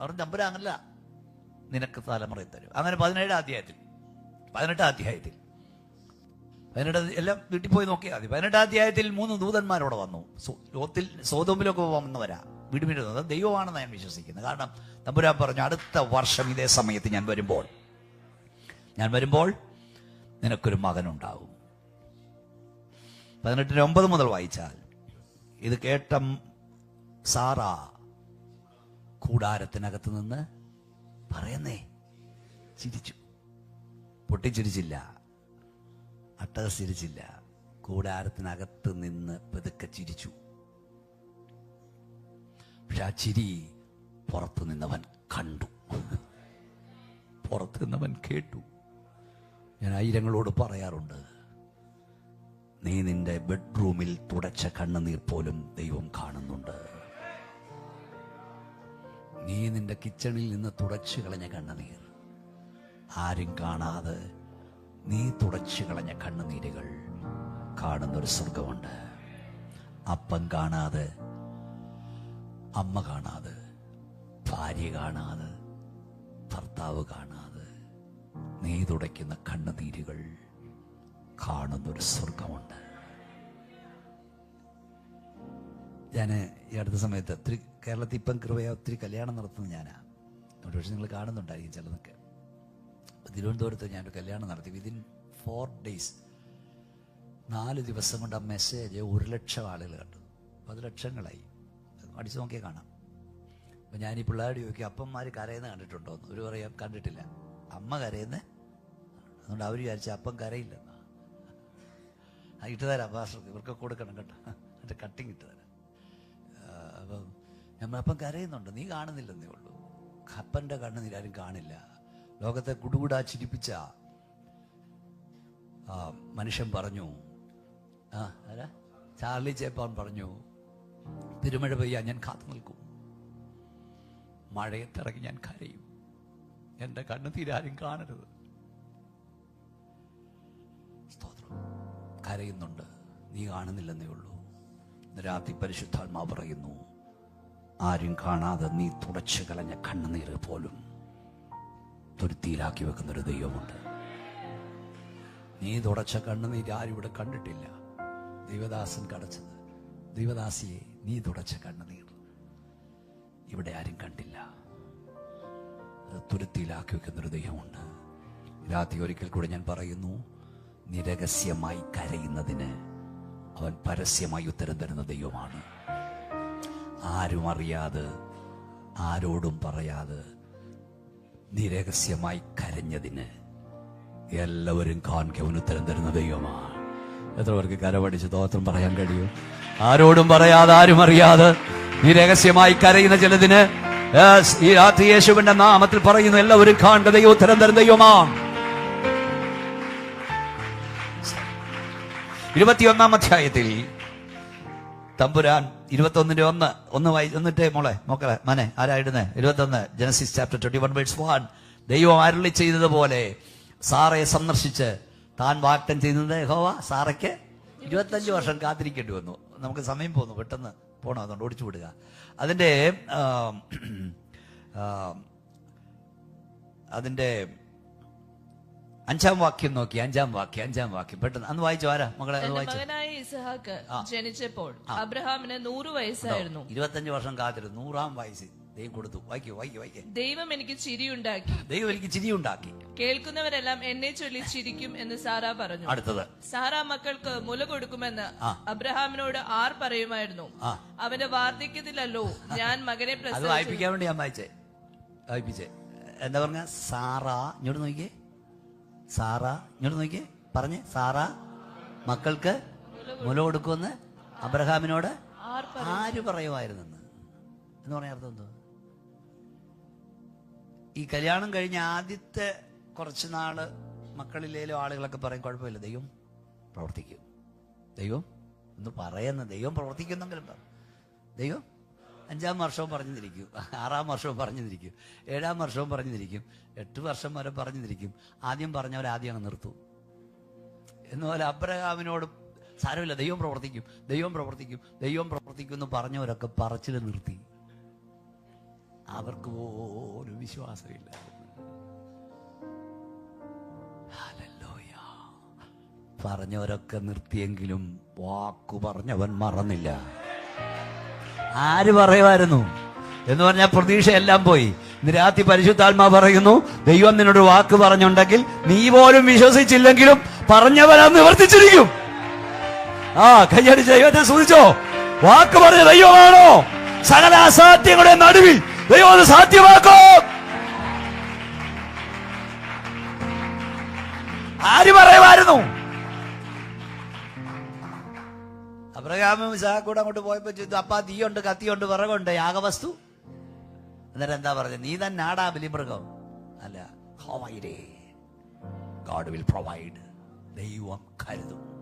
അവർ തമ്പുരാനല്ല, നിനക്ക് തലമുറ തരും. അങ്ങനെ 18 അധ്യായത്തിൽ 18 അധ്യായത്തിൽ എല്ലാം വീട്ടിൽ പോയി നോക്കിയാൽ മതി. 18 അധ്യായത്തിൽ 3 ദൂതന്മാരോടെ വന്നു. ലോത്തിൽ സോതോമിലൊക്കെ വന്നവരാ വിടുമിരുന്നത് ദൈവമാണെന്ന് ഞാൻ വിശ്വസിക്കുന്നത്. കാരണം തമ്പുരാൻ പറഞ്ഞു, അടുത്ത വർഷം ഇതേ സമയത്ത് ഞാൻ വരുമ്പോൾ നിനക്കൊരു മകനുണ്ടാവും. 18:9 മുതൽ വായിച്ചാൽ ഇത് കേട്ട സാറ കൂടാരത്തിനകത്ത് നിന്ന് പറയുന്നേ ചിരിച്ചു. പൊട്ടിച്ചിരിച്ചില്ല, അട്ടഹസിച്ചില്ല, കൂടാരത്തിനകത്ത് നിന്ന് പതുക്കെ ചിരിച്ചു. പക്ഷെ ആ ചിരി പുറത്തു നിന്നവൻ കണ്ടു, പുറത്തു നിന്നവൻ കേട്ടു. ഞാൻ ആയിരങ്ങളോട് പറയാറുണ്ട്, നീ നിന്റെ ബെഡ്റൂമിൽ തുടച്ച കണ്ണുനീർ പോലും ദൈവം കാണുന്നുണ്ട്. നീ നിന്റെ കിച്ചണിൽ നിന്ന് തുടച്ചു കളഞ്ഞ കണ്ണുനീർ ആരും കാണാതെ നീ തുടച്ചു കളഞ്ഞ കണ്ണുനീരുകൾ കാണുന്നൊരു സ്വർഗമുണ്ട്. അപ്പൻ കാണാതെ, അമ്മ കാണാതെ, ഭാര്യ കാണാതെ, ഭർത്താവ് കാണാതെ നീ തുടയ്ക്കുന്ന കണ്ണുനീരുകൾ കാണുന്നൊരു സ്വർഗമുണ്ട്. ഞാൻ ഈ അടുത്ത സമയത്ത് ഒത്തിരി കേരളത്തിൽ ഇപ്പം കൃപയാ ഒത്തിരി കല്യാണം നടത്തുന്നത് ഞാനാ. പക്ഷെ നിങ്ങൾ കാണുന്നുണ്ടായിരിക്കും ചിലതൊക്കെ. തിരുവനന്തപുരത്ത് ഞാനൊരു കല്യാണം നടത്തി. വിതിൻ 4 days 4 ദിവസം കൊണ്ട് ആ മെസ്സേജ് 1,00,000 ആളുകൾ കണ്ടു. 10 ലക്ഷങ്ങളായി. അടിച്ചു നോക്കിയാൽ കാണാം. അപ്പം ഞാൻ ഈ പിള്ളേരോട് ചോദിക്കും, അപ്പന്മാർ കരയുന്ന കണ്ടിട്ടുണ്ടോ എന്ന്. ഒരു പറയാം കണ്ടിട്ടില്ല. അമ്മ കരയുന്നത് അതുകൊണ്ട് അവർ വിചാരിച്ച അപ്പം കരയില്ലെന്ന്. ഇട്ടുതരാം പാസ്റ്റർക്ക്, ഇവർക്ക് കൊടുക്കണം കേട്ടോ, എന്നിട്ട് കട്ടിങ് ഇട്ടുതരാം. അപ്പം നമ്മളപ്പം കരയുന്നുണ്ട്, നീ കാണുന്നില്ലെന്നേ ഉള്ളൂ. അപ്പൻ്റെ കണ്ണുനീരാരും കാണില്ല. ലോകത്തെ കുടുകൂടാ ചിരിപ്പിച്ച മനുഷ്യൻ പറഞ്ഞു, ചാർലി ചേപ്പാൻ പറഞ്ഞു, പെരുമഴ പെയ്യാൻ ഞാൻ കാത്തു നിൽക്കും, മഴയത്തിറങ്ങി ഞാൻ കരയും, എൻ്റെ കണ്ണുനീരാരും കാണരുത്. സ്തോത്രം. കരയുന്നുണ്ട്, നീ കാണുന്നില്ലെന്നേ ഉള്ളൂ. രാത്രി പരിശുദ്ധാത്മാവ് പറയുന്നു, ആരും കാണാതെ നീ തുടച്ചു കളഞ്ഞ കണ്ണുനീര് പോലും തുരുത്തിയിലാക്കി വെക്കുന്നൊരു ദൈവമുണ്ട്. നീ തുടച്ച കണ്ണുനീര് ആരും ഇവിടെ കണ്ടിട്ടില്ല. ദൈവദാസൻ കടച്ചത്, ദൈവദാസിയെ നീ തുടച്ച കണ്ണുനീർ ഇവിടെ ആരും കണ്ടില്ല. അത് തുരുത്തിയിലാക്കി വെക്കുന്നൊരു ദൈവമുണ്ട്. രാത്രി ഒരിക്കൽ കൂടെ ഞാൻ പറയുന്നു, നീ രഹസ്യമായി കരയുന്നതിന് അവൻ പരസ്യമായി ഉത്തരം തരുന്ന ദൈവമാണ്. ആരും അറിയാതെ, ആരോടും പറയാതെ നീ രഹസ്യമായി കരഞ്ഞതിന് എല്ലാവരും കാണുക അവൻ ഉത്തരം തരുന്ന ദൈവമാണ്. എത്ര പേർക്ക് കരപടിച്ച് സ്തോത്രം പറയാൻ കഴിയും? ആരോടും പറയാതെ, ആരും അറിയാതെ നീ രഹസ്യമായി കരയുന്ന ചിലതിന് ഈ രാത്രി യേശുവിന്റെ നാമത്തിൽ പറയുന്നു, എല്ലാവരും കാണുക ദൈവം ഉത്തരം തരുന്ന ദൈവമാണ്. 21-ാം അധ്യായത്തിൽ തമ്പുരാൻ 21:1 വന്നിട്ടേ മക്കളെ മനെ ആരായിടുന്നേ? 21 ജനസിസ് ചാപ്റ്റർ 21:1 ദൈവം അരുളി ചെയ്തതുപോലെ സാറയെ സന്ദർശിച്ച് താൻ വാഗ്ദത്തം ചെയ്യുന്നത് യഹോവ സാറയ്ക്ക് 25 വർഷം കാത്തിരിക്കേണ്ടി വന്നു. നമുക്ക് സമയം പോന്നു, പെട്ടെന്ന് പോണം, അതുകൊണ്ട് ഓടിച്ചു വിടുക. അതിന്റെ 5-ാം വാക്യം നോക്കി. 5-ാം വാക്യം പെട്ടെന്ന് അന്ന് വായിച്ചു. ആരാ മകളെ? മകനായ ഇസ്ഹാക്ക് ജനിച്ചപ്പോൾ അബ്രഹാമിന് 100 വയസ്സായിരുന്നു. 25 വർഷം കാത്തിരുന്നു. 100-ാം വയസ്സിൽ ദൈവം കൊടുത്തു. വായിക്കേ. ദൈവം എനിക്ക് ചിരിയുണ്ടാക്കി, കേൾക്കുന്നവരെല്ലാം എന്നെ ചൊല്ലി ചിരിക്കും എന്ന് സാറ പറഞ്ഞു. അടുത്തത്, സാറ മക്കൾക്ക് മുല കൊടുക്കുമെന്ന് അബ്രഹാമിനോട് ആർ പറയുമായിരുന്നു? അവന്റെ വാർദ്ധക്യത്തിലല്ലോ ഞാൻ മകനെ പ്രസവിച്ചത്. വായിപ്പിക്കാൻ വേണ്ടി ഞാൻ വായിപ്പിച്ചേ. എന്താ പറഞ്ഞ? സാറ ഇങ്ങോട്ട് നോക്കിയേ. പറഞ്ഞേ. സാറ മക്കൾക്ക് മുല കൊടുക്കുമെന്ന് അബ്രഹാമിനോട് ആര് പറയുമായിരുന്നെന്ന് എന്ന് പറഞ്ഞ അർത്ഥം എന്തോ? ഈ കല്യാണം കഴിഞ്ഞ ആദ്യത്തെ കുറച്ച് നാള് മക്കളിലേലും ആളുകളൊക്കെ പറയും, കുഴപ്പമില്ല, ദൈവം പ്രവർത്തിക്കും. ദൈവം എന്ന് പറയുന്ന ദൈവം പ്രവർത്തിക്കുന്നെങ്കിലും ദൈവം 5-ാം വർഷവും പറഞ്ഞു തിരിക്കും, 6-ാം വർഷവും പറഞ്ഞു തിരിക്കും, 7-ാം വർഷവും പറഞ്ഞു തിരിക്കും, 8 വർഷം വരെ പറഞ്ഞു തിരിക്കും. ആദ്യം പറഞ്ഞവരാദ്യം അങ്ങ് നിർത്തും. എന്നുപോലെ അബ്രഹാമിനോട് സാരമില്ല, ദൈവം പ്രവർത്തിക്കും എന്ന് പറഞ്ഞവരൊക്കെ പറച്ചിൽ നിർത്തി. അവർക്ക് പോലും വിശ്വാസമില്ല. ഹല്ലേലൂയ. പറഞ്ഞവരൊക്കെ നിർത്തിയെങ്കിലും വാക്കു പറഞ്ഞവൻ മറന്നില്ല. ആര് പറയുമായിരുന്നു എന്ന് പറഞ്ഞാൽ പ്രതീക്ഷയെല്ലാം പോയി. ഇന്ന് രാത്രി പരിശുദ്ധാത്മാവ് പറയുന്നു, ദൈവം നിന്നോട് വാക്ക് പറഞ്ഞുണ്ടെങ്കിൽ നീ പോലും വിശ്വസിച്ചില്ലെങ്കിലും പറഞ്ഞവനാ നിവർത്തിച്ചിരിക്കും. കയ്യടിച്ച് ദൈവത്തെ സ്തുതിച്ചോ. വാക്ക് പറഞ്ഞ ദൈവമാണോ? സകല അസാധ്യങ്ങളുടെ നടുവിൽ ദൈവം അത് സാധ്യമാക്കും. ആര് പറയുമായിരുന്നു? അബ്രഹാമും ഇസ്ഹാക്കും കൂടെ അങ്ങോട്ട് പോയപ്പോ ചെയ്തു, അപ്പാ തീയുണ്ട്, കത്തിയുണ്ട്, വിറകുണ്ട്, യാഗവസ്തു. എന്നിട്ട് എന്താ പറഞ്ഞത്? നീ തന്നെ ആടാ ബലിമൃഗം. അല്ല, ഗോഡ് വിൽ പ്രൊവൈഡ്. ദൈവം കരുതും.